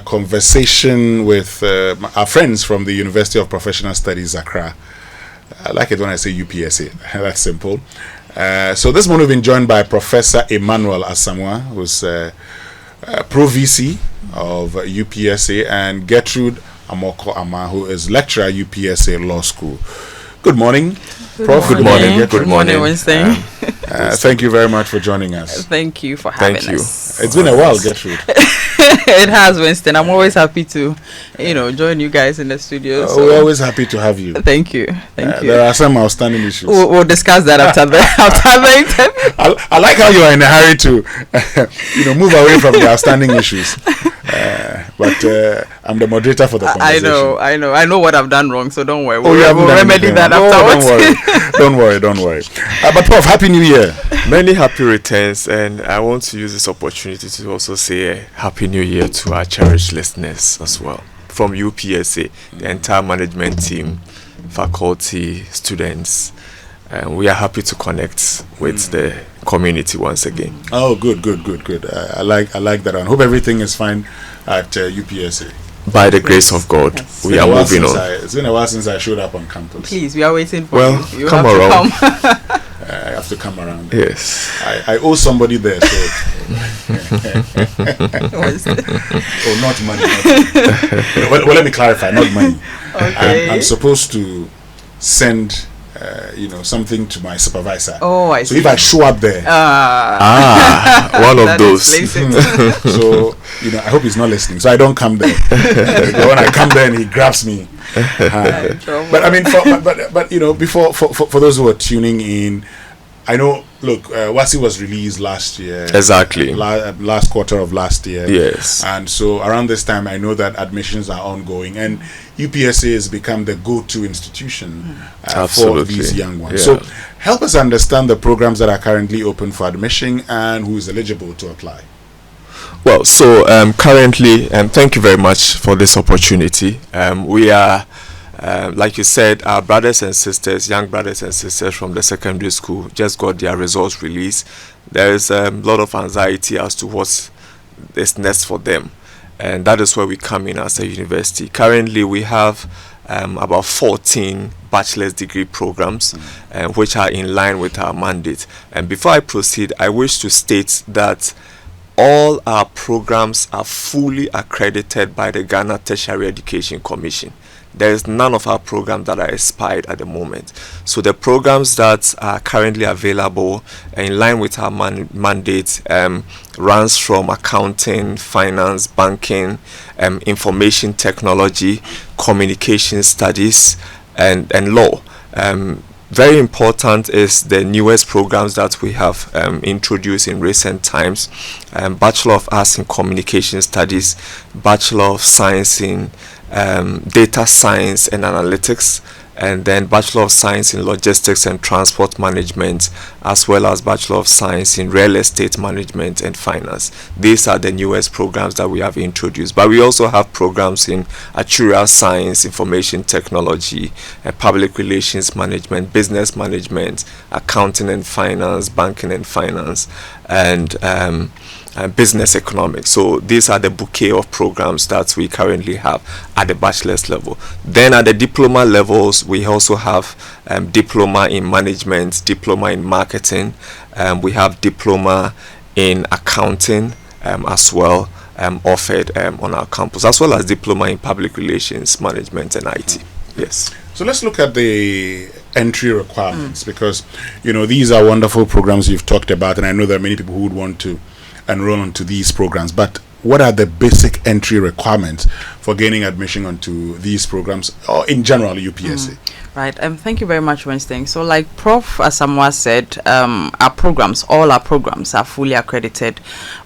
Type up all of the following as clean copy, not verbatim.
conversation with our friends from the University of Professional Studies, Accra. I like it when I say UPSA. That's simple. So this morning we've been joined by Professor Emmanuel Asamoah, who's Pro VC of UPSA, and Gertrude Amoko Ama, who is lecturer at UPSA Law School. Good morning, Prof. Good morning. Good morning, Winston. Thank you very much for joining us. Thank you for having us. It's been a while, Gertrude. It has, Winston. I'm always happy to, join you guys in the studio. So. We're always happy to have you. Thank you. Thank you. There are some outstanding issues. We'll discuss that after the interview. I like how you are in a hurry to, move away from the outstanding issues. But I'm the moderator for the conversation. I know what I've done wrong, so don't worry. We'll remedy that afterwards. Don't worry. But Prof, Happy New Year. Many happy returns, and I want to use this opportunity to also say a Happy New Year to our cherished listeners as well. From UPSA, the entire management team, faculty, students, we are happy to connect with the community once again. Oh, good. I like that. I hope everything is fine at UPSA. By the grace of God, we are moving on. It's been a while since I showed up on campus. Please, we are waiting for you. You come around. I have to come around. Yes. I owe somebody there, so. Not money. Well, let me clarify. Not money. Okay. I'm supposed to send. Something to my supervisor. Oh, I see. So if I show up there, one of those. So I hope he's not listening. So I don't come there. When I come there and he grabs me. But I mean, before for those who are tuning in, I know. Look, WASI was released last year. Exactly. Last quarter of last year. Yes. And so around this time, I know that admissions are ongoing, and UPSA has become the go-to institution for these young ones. Yeah. So help us understand the programs that are currently open for admission and who is eligible to apply. Well, so currently, thank you very much for this opportunity. We are. Like you said, our brothers and sisters, young brothers and sisters from the secondary school just got their results released. There is a lot of anxiety as to what is next for them, and that is where we come in as a university. Currently, we have about 14 bachelor's degree programs, which are in line with our mandate. And before I proceed, I wish to state that all our programs are fully accredited by the Ghana Tertiary Education Commission. There is none of our programs that are expired at the moment. So the programs that are currently available in line with our mandate runs from accounting, finance, banking, information technology, communication studies, and law. Very important is the newest programs that we have introduced in recent times. Bachelor of Arts in Communication Studies, Bachelor of Science in Data Science and Analytics, and then Bachelor of Science in Logistics and Transport Management, as well as Bachelor of Science in Real Estate Management and Finance. These are the newest programs that we have introduced. But we also have programs in Actuarial Science, Information Technology, Public Relations Management, Business Management, Accounting and Finance, Banking and Finance, and Business Economics. So these are the bouquet of programs that we currently have at the bachelor's level. Then at the diploma levels, we also have diploma in management, diploma in marketing, we have diploma in accounting as well, offered on our campus, as well as diploma in public relations management and IT. Yes. So let's look at the entry requirements, because these are wonderful programs you've talked about, and I know there are many people who would want to enroll onto these programs, but what are the basic entry requirements for gaining admission onto these programs, or in general UPSA? Right. Thank you very much, Winston. So like Prof. Asamoah said, all our programs are fully accredited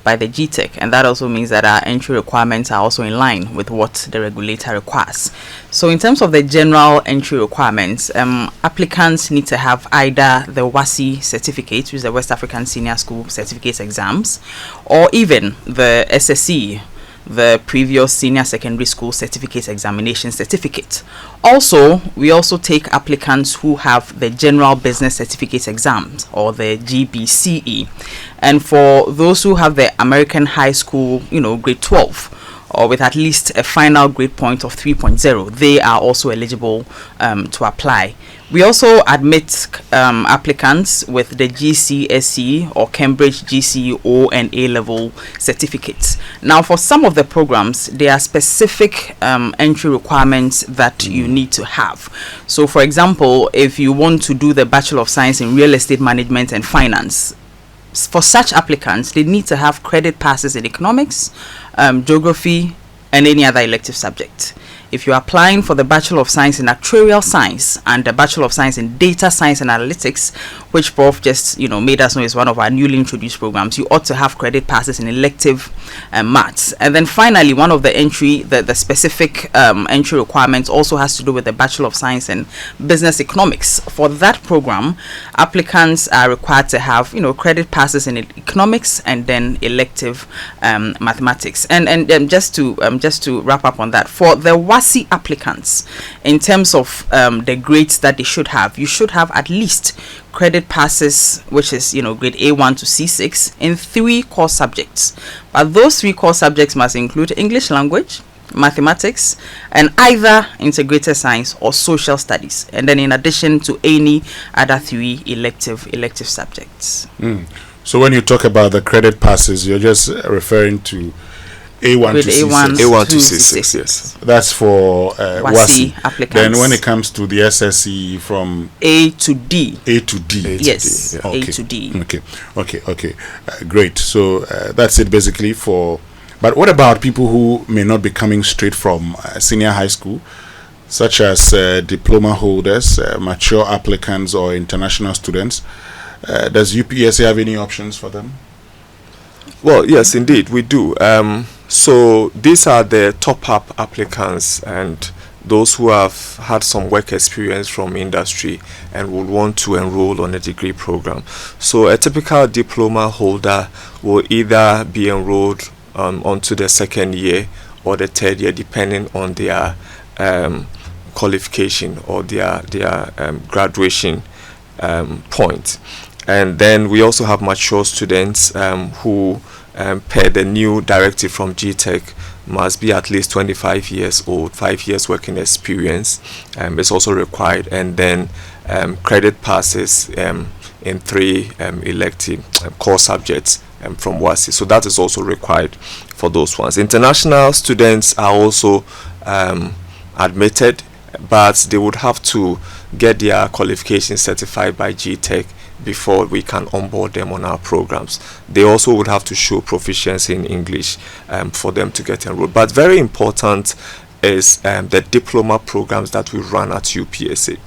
by the GTEC, and that also means that our entry requirements are also in line with what the regulator requires. So in terms of the general entry requirements, applicants need to have either the WASI certificate, which is the West African Senior School Certificate Exams, or even the SSC, the previous Senior Secondary School Certificate Examination Certificate. Also, we also take applicants who have the General Business Certificate Exams, or the GBCE. And for those who have the American High School, grade 12, or with at least a final grade point of 3.0, they are also eligible to apply. We also admit applicants with the GCSE or Cambridge GCE and A-level certificates. Now, for some of the programs, there are specific entry requirements that you need to have. So, for example, if you want to do the Bachelor of Science in Real Estate Management and Finance, for such applicants, they need to have credit passes in economics, geography, and any other elective subject. If you're applying for the Bachelor of Science in Actuarial Science and the Bachelor of Science in Data Science and Analytics, which Prof just made us know is one of our newly introduced programs, you ought to have credit passes in elective maths. And then finally, one of the specific entry requirements also has to do with the Bachelor of Science in Business Economics. For that program, applicants are required to have credit passes in economics and then elective mathematics. And just to wrap up on that, for the WASI applicants, in terms of the grades that they should have, you should have at least credit passes, which is grade A1 to C6 in 3 core subjects. But those 3 core subjects must include English language, mathematics, and either integrated science or social studies, and then in addition to any other 3 elective subjects. So when you talk about the credit passes, you're just referring to A1 to C6. A1 to C6, yes. That's for WASI applicants. Then when it comes to the SSE, from A to D. A to D. Yes, Okay. A to D. Okay. Great. So that's it basically for. But what about people who may not be coming straight from senior high school, such as diploma holders, mature applicants, or international students? Does UPSA have any options for them? Well, yes, indeed, we do. So these are the top-up applicants and those who have had some work experience from industry and would want to enroll on a degree program. So a typical diploma holder will either be enrolled onto the second year or the third year, depending on their qualification or their graduation point. And then we also have mature students who, per the new directive from GTEC, must be at least 25 years old, 5 years working experience is also required, and then credit passes in 3 elective core subjects from WASI. So that is also required for those ones. International students are also admitted, but they would have to get their qualifications certified by GTEC before we can onboard them on our programs. They also would have to show proficiency in English for them to get enrolled. But very important is the diploma programs that we run at UPSA.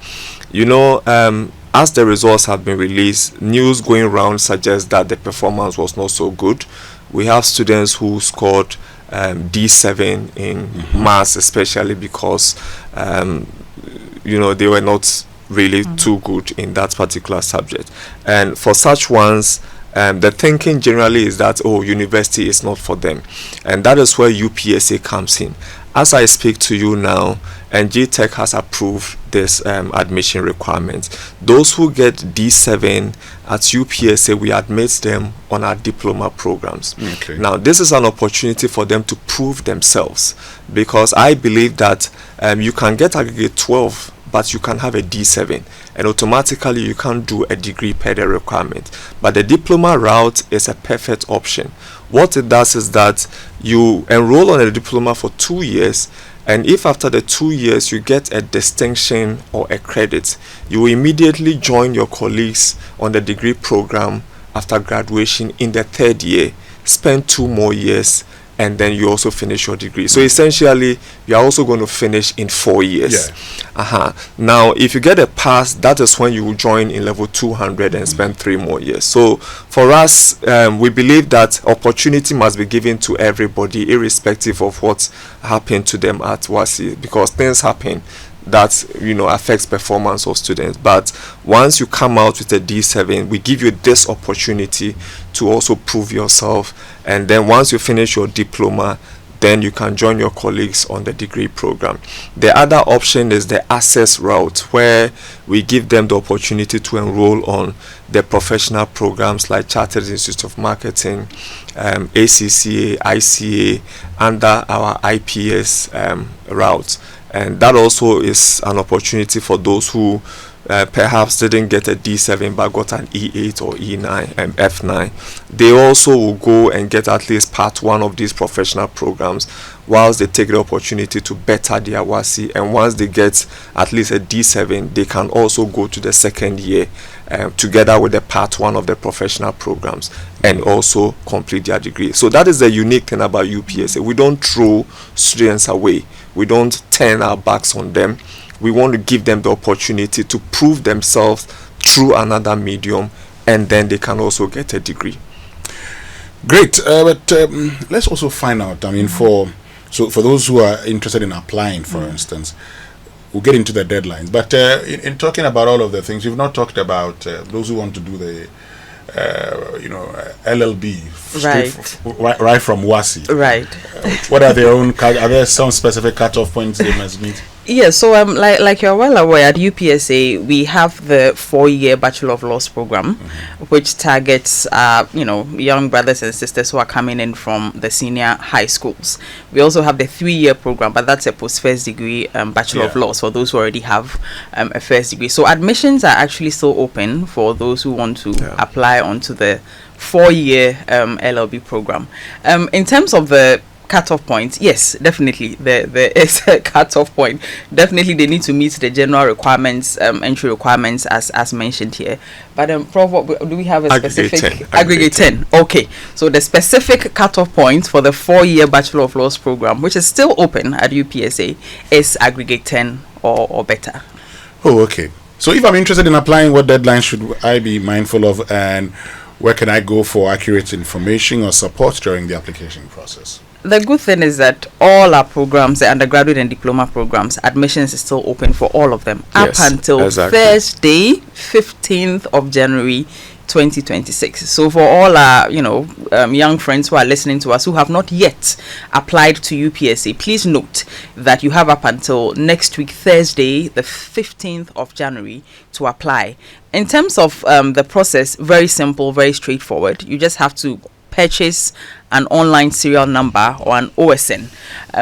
As the results have been released, news going around suggests that the performance was not so good. We have students who scored D7 in maths, especially because they were not really too good in that particular subject. And for such ones, the thinking generally is that university is not for them, and that is where UPSA comes in. As I speak to you now, and GTEC has approved this admission requirement, those who get D7 at UPSA, we admit them on our diploma programs. Okay. Now, this is an opportunity for them to prove themselves, because I believe that you can get aggregate 12, but you can have a D7, and automatically you can't do a degree per the requirement. But the diploma route is a perfect option. What it does is that you enroll on a diploma for 2 years, and if after the 2 years you get a distinction or a credit, you immediately join your colleagues on the degree program after graduation in the 3rd year, spend 2 more years, and then you also finish your degree. So essentially, you are also going to finish in 4 years. Yeah. Now, if you get a pass, that is when you will join in level 200 and spend 3 more years. So for us, we believe that opportunity must be given to everybody, irrespective of what happened to them at WASI, because things happen that affects performance of students. But once you come out with a D7, we give you this opportunity to also prove yourself, and then once you finish your diploma, then you can join your colleagues on the degree program. The other option is the access route, where we give them the opportunity to enroll on the professional programs like Chartered Institute of Marketing, ACCA, ICA, under our IPS route. And that also is an opportunity for those who perhaps didn't get a D7 but got an E8 or E9 and F9. They also will go and get at least part 1 of these professional programs whilst they take the opportunity to better their WASI. And once they get at least a D7, they can also go to the second year together with the part 1 of the professional programs and also complete their degree. So that is the unique thing about UPSA. We don't throw students away. We don't turn our backs on them. We want to give them the opportunity to prove themselves through another medium, and then they can also get a degree. Great, but let's also find out. I mean, for those who are interested in applying, for instance, we'll get into the deadlines. But in talking about all of the things, we've not talked about those who want to do the LLB, right from WASI. Right. What are their own? Are there some specific cutoff points they must meet? Yeah, so like you're well aware, at UPSA we have the 4-year Bachelor of Laws program, which targets young brothers and sisters who are coming in from the senior high schools. We also have the 3-year program, but that's a post-first degree Bachelor of Laws for those who already have a first degree. So admissions are actually still open for those who want to apply onto the 4-year LLB program. In terms of the cutoff point, yes, definitely there is a cutoff point. Definitely they need to meet the general requirements, entry requirements as mentioned here. But Prof, do we have a specific aggregate 10? Okay, so the specific cutoff point for the 4-year Bachelor of Laws program, which is still open at UPSA, is aggregate 10 or better. Oh, okay. So if I'm interested in applying, what deadline should I be mindful of, and where can I go for accurate information or support during the application process? The good thing is that all our programs, the undergraduate and diploma programs, admissions is still open for all of them up until Thursday, 15th of January 2026. So for all our young friends who are listening to us who have not yet applied to UPSA, please note that you have up until next week, Thursday, the 15th of January, to apply. In terms of the process, very simple, very straightforward. You just have to purchase an online serial number or an OSN.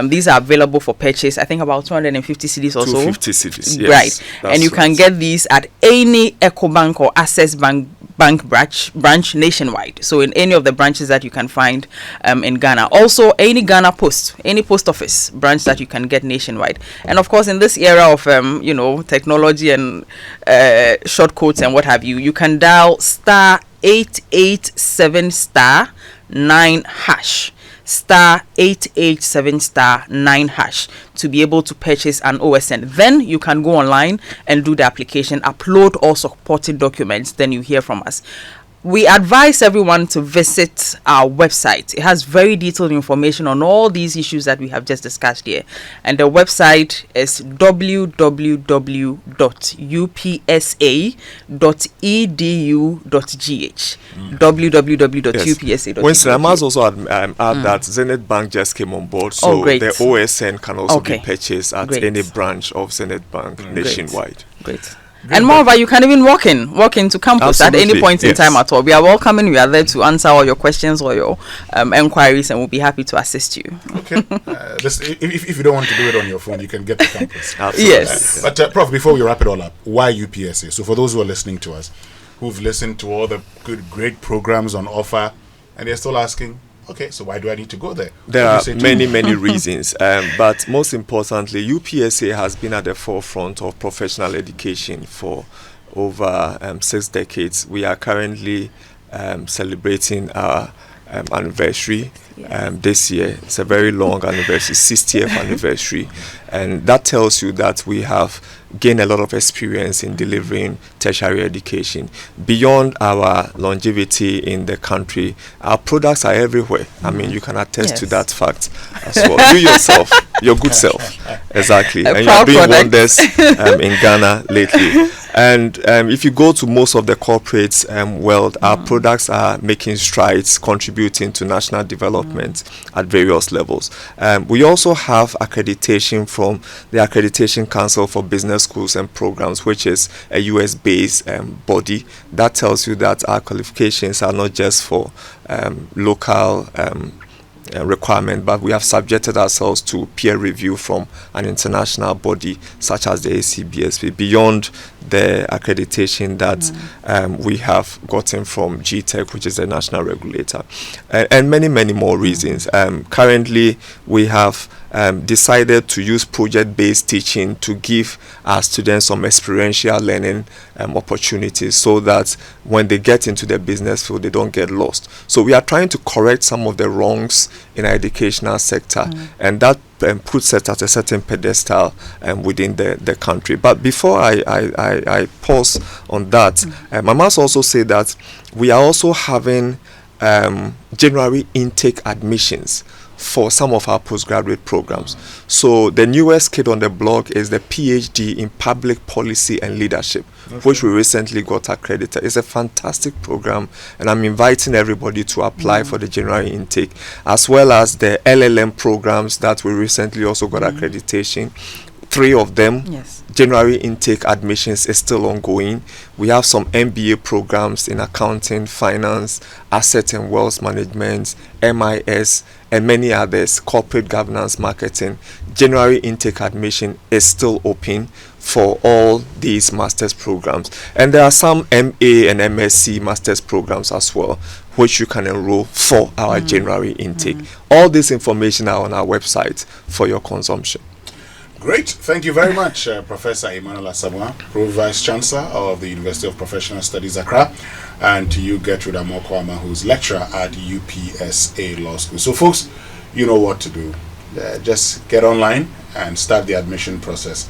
These are available for purchase, I think about 250 cedis or so. 250 cedis, yes. Right. And you can get these at any EcoBank or Access Bank branch nationwide. So in any of the branches that you can find in Ghana. Also any Ghana post, any post office branch that you can get nationwide. And of course in this era of technology and short codes and what have you, you can dial star 887 star 9 hash, star 887 star 9 hash to be able to purchase an OSN. Then you can go online and do the application, upload all supporting documents, then you hear from us. We advise everyone to visit our website. It has very detailed information on all these issues that we have just discussed here. And the website is www.upsa.edu.gh. www.upsa.edu.gh. Winston, I must also add that Zenith Bank just came on board, so the OSN can also be purchased at any branch of Zenith Bank nationwide. Great. And moreover, you can even walk into campus at any point in time at all. We are welcoming. We are there to answer all your questions or your enquiries, and we'll be happy to assist you. Okay. If you don't want to do it on your phone, you can get to campus. Absolutely. Yes. But Prof, before we wrap it all up, why UPSA? So for those who are listening to us, who've listened to all the great programs on offer, and they're still asking, okay, so why do I need to go there? There are many reasons, but most importantly, UPSA has been at the forefront of professional education for over 6 decades. We are currently celebrating our anniversary this year. It's a very long anniversary, 60th anniversary, and that tells you that we have gained a lot of experience in delivering tertiary education. Beyond our longevity in the country, our products are everywhere. I mean, you can attest to that fact as well. You yourself, your good self. exactly. A And you are proud doing product. wonders in Ghana lately. And if you go to most of the corporate world, our products are making strides, contributing to national development at various levels. We also have accreditation from the Accreditation Council for Business Schools and Programs, which is a US-based body that tells you that our qualifications are not just for local requirement, but we have subjected ourselves to peer review from an international body such as the ACBSP beyond the accreditation that we have gotten from GTEC, which is the national regulator, and many more reasons. Currently, we have decided to use project-based teaching to give our students some experiential learning opportunities so that when they get into the business field, they don't get lost. So we are trying to correct some of the wrongs in our educational sector, and that puts it at a certain pedestal within the country. But before I pause on that, I must also say that we are also having January intake admissions for some of our postgraduate programs. So the newest kid on the block is the PhD in Public Policy and Leadership, which we recently got accredited. It's a fantastic program, and I'm inviting everybody to apply for the January intake, as well as the LLM programs that we recently also got accreditation. 3 of them, Yes. January intake admissions is still ongoing. We have some MBA programs in accounting, finance, asset and wealth management, MIS, and many others, corporate governance, marketing. January intake admission is still open for all these master's programs. And there are some MA and MSc master's programs as well, which you can enroll for our January intake. All this information are on our website for your consumption. Great. Thank you very much, Professor Emmanuel Asamoah, Pro Vice Chancellor of the University of Professional Studies, Accra, and to you, Gertrude Amokwama, who's lecturer at UPSA Law School. So, folks, you know what to do. Just get online and start the admission process.